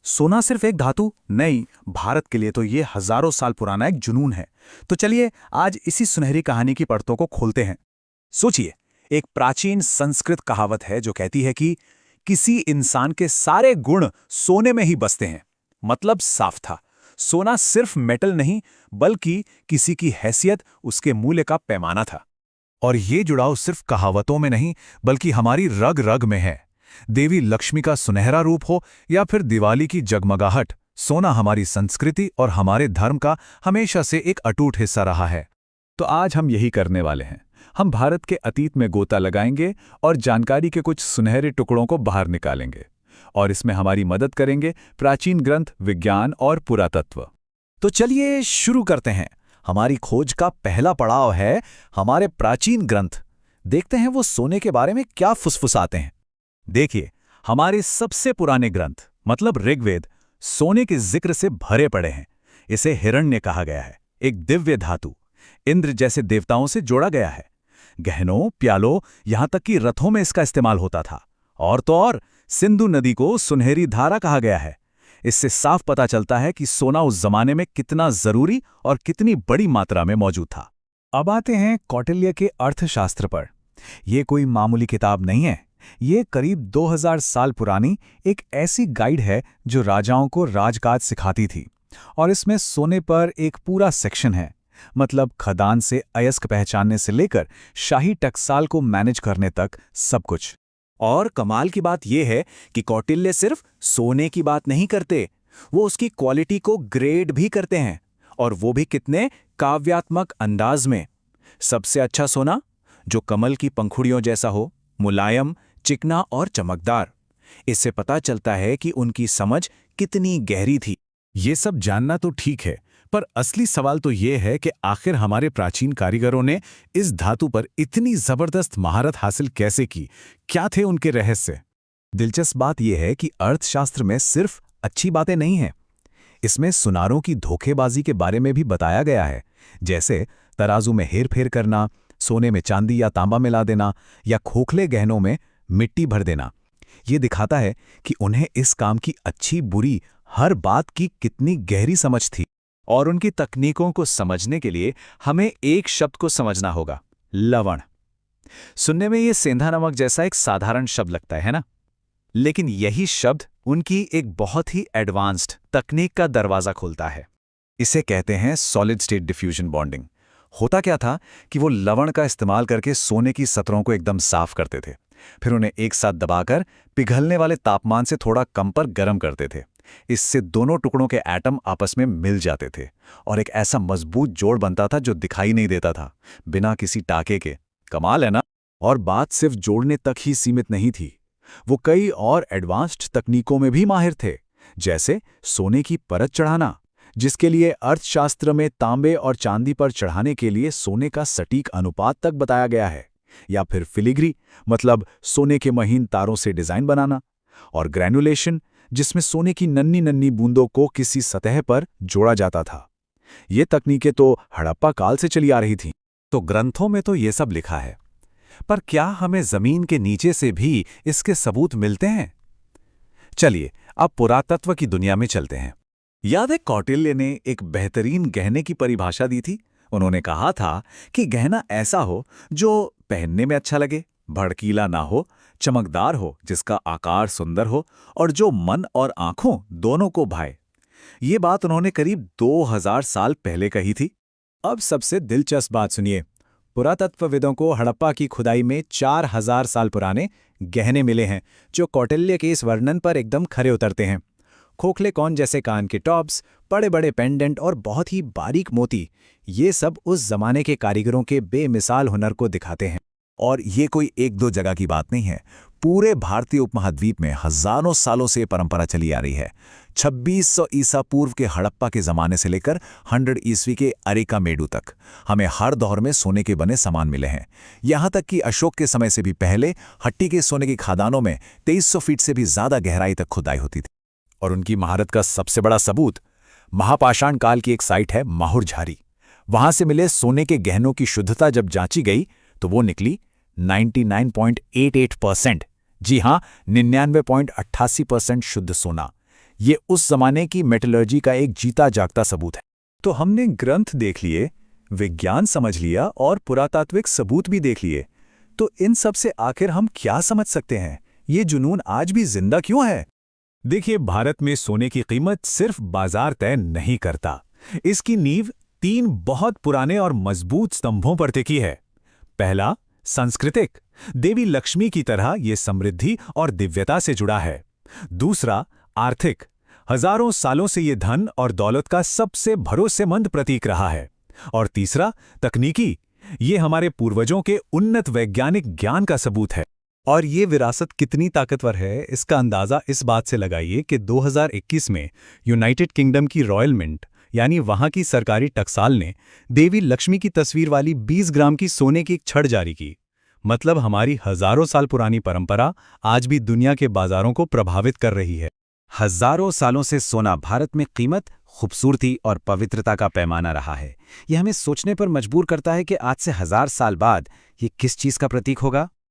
सोना सिर्फ एक धातु नहीं, भारत के लिए तो ये हजारों साल पुराना एक जुनून है। तो चलिए आज इसी सुनहरी कहानी की परतों को खोलते हैं। सोचिए, एक प्राचीन संस्कृत कहावत है जो कहती है कि किसी इंसान के सारे गुण सोने में ही बसते हैं। मतलब साफ था, सोना सिर्फ मेटल नहीं बल्कि किसी की हैसियत, उसके मूल्य का पैमाना था। और ये जुड़ाव सिर्फ कहावतों में नहीं बल्कि हमारी रग रग में है। देवी लक्ष्मी का सुनहरा रूप हो या फिर दिवाली की जगमगाहट, सोना हमारी संस्कृति और हमारे धर्म का हमेशा से एक अटूट हिस्सा रहा है। तो आज हम यही करने वाले हैं। हम भारत के अतीत में गोता लगाएंगे और जानकारी के कुछ सुनहरे टुकड़ों को बाहर निकालेंगे। और इसमें हमारी मदद करेंगे प्राचीन ग्रंथ, विज्ञान और पुरातत्व। तो चलिए शुरू करते हैं। हमारी खोज का पहला पड़ाव है हमारे प्राचीन ग्रंथ। देखते हैं वो सोने के बारे में क्या फुसफुसाते हैं। देखिए, हमारे सबसे पुराने ग्रंथ मतलब ऋग्वेद सोने के जिक्र से भरे पड़े हैं। इसे हिरण्य कहा गया है, एक दिव्य धातु। इंद्र जैसे देवताओं से जोड़ा गया है। गहनों, प्यालों, यहां तक कि रथों में इसका इस्तेमाल होता था। और तो और सिंधु नदी को सुनहरी धारा कहा गया है। इससे साफ पता चलता है कि सोना उस जमाने में कितना जरूरी और कितनी बड़ी मात्रा में मौजूद था। अब आते हैं कौटिल्य के अर्थशास्त्र पर। यह कोई मामूली किताब नहीं है। ये करीब 2000 साल पुरानी एक ऐसी गाइड है जो राजाओं को राजकाज सिखाती थी। और इसमें सोने पर एक पूरा सेक्शन है, मतलब खदान से अयस्क पहचानने से लेकर शाही टकसाल को मैनेज करने तक सब कुछ। और कमाल की बात यह है कि कौटिल्य सिर्फ सोने की बात नहीं करते, वो उसकी क्वालिटी को ग्रेड भी करते हैं। और वो भी कितने काव्यात्मक अंदाज में। सबसे अच्छा सोना जो कमल की पंखुड़ियों जैसा हो, मुलायम, चिकना और चमकदार। इससे पता चलता है कि उनकी समझ कितनी गहरी थी। ये सब जानना तो ठीक है, पर असली सवाल तो ये है कि आखिर हमारे प्राचीन कारीगरों ने इस धातु पर इतनी जबरदस्त महारत हासिल कैसे की? क्या थे उनके रहस्य? दिलचस्प बात यह है कि अर्थशास्त्र में सिर्फ अच्छी बातें नहीं हैं। इसमें सुनारों की धोखेबाजी के बारे में भी बताया गया है, जैसे तराजू में हेरफेर करना, सोने में चांदी या तांबा मिला देना या खोखले गहनों में मिट्टी भर देना। ये दिखाता है कि उन्हें इस काम की अच्छी बुरी हर बात की कितनी गहरी समझ थी। और उनकी तकनीकों को समझने के लिए हमें एक शब्द को समझना होगा, लवण। सुनने में ये सेंधा नमक जैसा एक साधारण शब्द लगता है ना, लेकिन यही शब्द उनकी एक बहुत ही एडवांस्ड तकनीक का दरवाजा खोलता है। इसे कहते हैं सॉलिड स्टेट डिफ्यूजन बॉन्डिंग। होता क्या था कि वो लवण का इस्तेमाल करके सोने की सतरों को एकदम साफ करते थे, फिर उन्हें एक साथ दबाकर पिघलने वाले तापमान से थोड़ा कम पर गर्म करते थे। इससे दोनों टुकड़ों के एटम आपस में मिल जाते थे और एक ऐसा मजबूत जोड़ बनता था जो दिखाई नहीं देता था, बिना किसी टाके के। कमाल है ना? और बात सिर्फ जोड़ने तक ही सीमित नहीं थी, वो कई और एडवांस्ड तकनीकों में भी माहिर थे, जैसे सोने की परत चढ़ाना, जिसके लिए अर्थशास्त्र में तांबे और चांदी पर चढ़ाने के लिए सोने का सटीक अनुपात तक बताया गया है। या फिर फिलिग्री, मतलब सोने के महीन तारों से डिजाइन बनाना। और ग्रैनुलेशन, जिसमें सोने की नन्ही नन्ही बूंदों को किसी सतह पर जोड़ा जाता था। ये तकनीकें तो हड़प्पा काल से चली आ रही थीं। तो ग्रंथों में तो ये सब लिखा है, पर क्या हमें जमीन के नीचे से भी इसके सबूत मिलते हैं? चलिए अब पुरातत्व की दुनिया में चलते हैं। याद है कौटिल्य ने एक बेहतरीन गहने की परिभाषा दी थी। उन्होंने कहा था कि गहना ऐसा हो जो पहनने में अच्छा लगे, भड़कीला ना हो, चमकदार हो, जिसका आकार सुंदर हो और जो मन और आंखों दोनों को भाए। ये बात उन्होंने करीब 2000 साल पहले कही थी। अब सबसे दिलचस्प बात सुनिए। पुरातत्वविदों को हड़प्पा की खुदाई में 4000 साल पुराने गहने मिले हैं जो कौटिल्य के इस वर्णन पर एकदम खरे उतरते हैं। खोखले कौन जैसे कान के टॉप्स, बड़े बड़े पेंडेंट और बहुत ही बारीक मोती, ये सब उस जमाने के कारीगरों के बेमिसाल हुनर को दिखाते हैं। और ये कोई एक दो जगह की बात नहीं है, पूरे भारतीय उपमहाद्वीप में हजारों सालों से परंपरा चली आ रही है। 2600 ईसा पूर्व के हड़प्पा के जमाने से लेकर 100 ईस्वी के अरिकामेडु तक हमें हर दौर में सोने के बने सामान मिले हैं। यहाँ तक कि अशोक के समय से भी पहले हट्टी के सोने की खादानों में 2300 फीट से भी ज्यादा गहराई तक खुदाई होती थी। और उनकी महारत का सबसे बड़ा सबूत महापाषाण काल की एक साइट है, माहुरझारी। वहां से मिले सोने के गहनों की शुद्धता जब जांची गई तो वो निकली 99.88%। जी हां, 99.88% शुद्ध सोना। ये उस जमाने की मेटलर्जी का एक जीता जागता सबूत है। तो हमने ग्रंथ देख लिए, विज्ञान समझ लिया और पुरातात्विक सबूत भी देख लिए। तो इन सब से आखिर हम क्या समझ सकते हैं? ये जुनून आज भी जिंदा क्यों है? देखिए, भारत में सोने की कीमत सिर्फ बाजार तय नहीं करता। इसकी नींव 3 बहुत पुराने और मजबूत स्तंभों पर टिकी है। पहला, सांस्कृतिक। देवी लक्ष्मी की तरह ये समृद्धि और दिव्यता से जुड़ा है। दूसरा, आर्थिक। हजारों सालों से ये धन और दौलत का सबसे भरोसेमंद प्रतीक रहा है। और तीसरा, तकनीकी। ये हमारे पूर्वजों के उन्नत वैज्ञानिक ज्ञान का सबूत है। और ये विरासत कितनी ताकतवर है, इसका अंदाज़ा इस बात से लगाइए कि 2021 में यूनाइटेड किंगडम की रॉयल मिंट यानी वहाँ की सरकारी टकसाल ने देवी लक्ष्मी की तस्वीर वाली 20 ग्राम की सोने की एक छड़ जारी की। मतलब हमारी हजारों साल पुरानी परंपरा आज भी दुनिया के बाजारों को प्रभावित कर रही है। हजारों सालों से सोना भारत में कीमत, खूबसूरती और पवित्रता का पैमाना रहा है। यह हमें सोचने पर मजबूर करता है कि आज से 1000 साल बाद ये किस चीज़ का प्रतीक होगा।